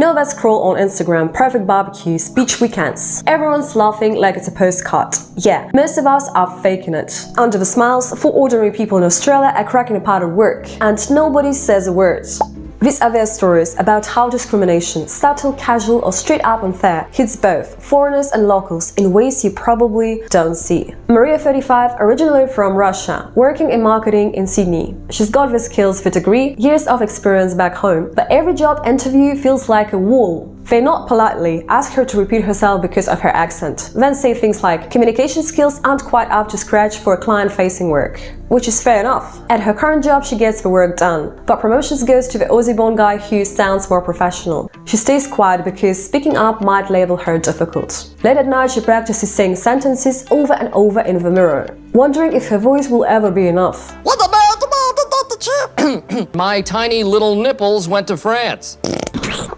know that scroll on Instagram, perfect barbecues, beach weekends. Everyone's laughing like it's a postcard. Yeah, most of us are faking it. Under the smiles, 4 ordinary people in Australia are cracking apart at work, and nobody says a word. These are their stories about how discrimination, subtle, casual, or straight up unfair, hits both foreigners and locals in ways you probably don't see. Maria, 35, originally from Russia, working in marketing in Sydney. She's got the skills, the degree, years of experience back home, but every job interview feels like a wall. They nod politely, ask her to repeat herself because of her accent, then say things like communication skills aren't quite up to scratch for client-facing work. Which is fair enough. At her current job, she gets the work done, but promotions goes to the Aussie-born guy who sounds more professional. She stays quiet because speaking up might label her difficult. Late at night, she practices saying sentences over and over in the mirror, wondering if her voice will ever be enough. What about the chip? My tiny little nipples went to France.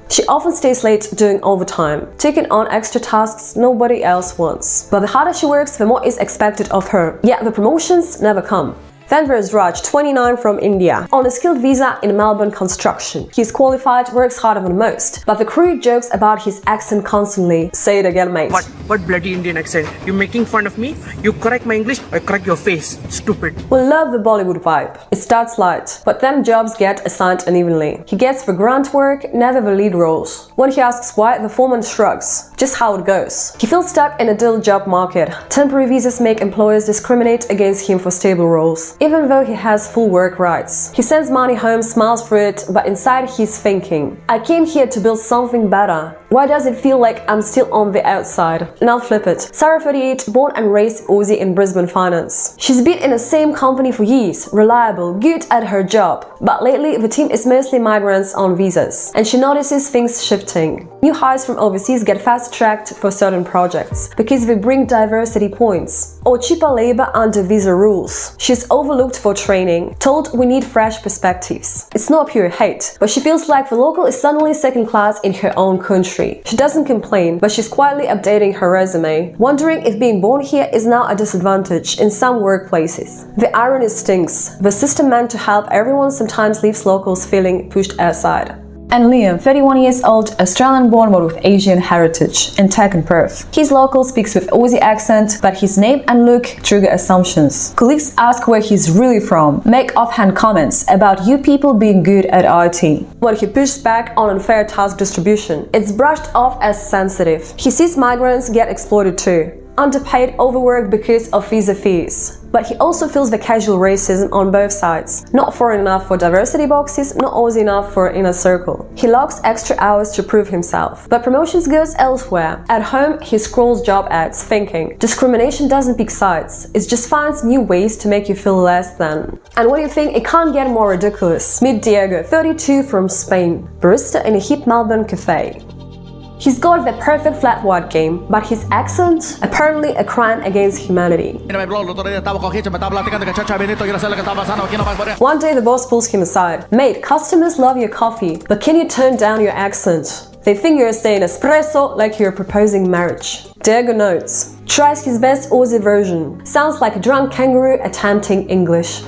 She often stays late doing overtime, taking on extra tasks nobody else wants. But the harder she works, the more is expected of her. Yet the promotions never come. Then there's Raj, 29, from India, on a skilled visa in Melbourne construction. He's qualified, works harder than most, but the crew jokes about his accent constantly. Say it again, mate. What bloody Indian accent? You making fun of me? You correct my English, I correct your face. Stupid. We love the Bollywood vibe. It starts light, but then jobs get assigned unevenly. He gets the grunt work, never the lead roles. When he asks why, the foreman shrugs. Just how it goes. He feels stuck in a dull job market. Temporary visas make employers discriminate against him for stable roles, even though he has full work rights. He sends money home, smiles through it, but inside he's thinking, I came here to build something better. Why does it feel like I'm still on the outside? Now flip it. Sarah, 38, born and raised Aussie in Brisbane finance. She's been in the same company for years, reliable, good at her job. But lately, the team is mostly migrants on visas, and she notices things shifting. New hires from overseas get fast-tracked for certain projects because they bring diversity points, or cheaper labor under visa rules. She's overlooked for training, told we need fresh perspectives. It's not pure hate, but she feels like the local is suddenly second class in her own country. She doesn't complain, but she's quietly updating her resume, wondering if being born here is now a disadvantage in some workplaces. The irony stinks. The system meant to help everyone sometimes leaves locals feeling pushed aside. And Liam, 31 years old, Australian-born but with Asian heritage, in tech and Perth. He's local, speaks with Aussie accent, but his name and look trigger assumptions. Colleagues ask where he's really from, make offhand comments about you people being good at IT. When he pushes back on unfair task distribution, it's brushed off as sensitive. He sees migrants get exploited too, underpaid, overworked because of visa fees. But he also feels the casual racism on both sides. Not foreign enough for diversity boxes, not Aussie enough for inner circle. He logs extra hours to prove himself, but promotions goes elsewhere. At home, he scrolls job ads thinking, discrimination doesn't pick sides, it just finds new ways to make you feel less than. And what do you think? It can't get more ridiculous. Meet Diego, 32, from Spain, barista in a hip Melbourne cafe. He's got the perfect flat white game, but his accent, apparently a crime against humanity. One day the boss pulls him aside. Mate, customers love your coffee, but can you tone down your accent? They think you're saying espresso like you're proposing marriage. Diego notes, tries his best Aussie version. Sounds like a drunk kangaroo attempting English.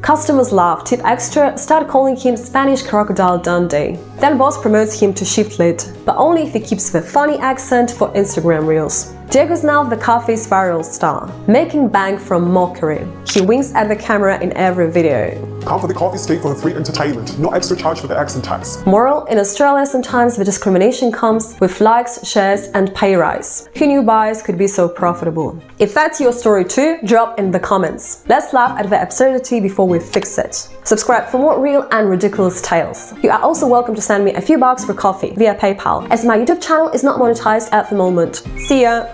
Customers laugh, tip extra, start calling him Spanish Crocodile Dundee. Then boss promotes him to shift lead, but only if he keeps the funny accent for Instagram reels. Diego's now the cafe's viral star, making bank from mockery. He winks at the camera in every video. Come for the coffee, stay for the free entertainment. No extra charge for the accent tax. Moral: in Australia, sometimes the discrimination comes with likes, shares, and pay rise. Who knew buyers could be so profitable? If that's your story too, drop in the comments. Let's laugh at the absurdity before we fix it. Subscribe for more real and ridiculous tales. You are also welcome to send me a few bucks for coffee via PayPal, as my YouTube channel is not monetized at the moment. See ya!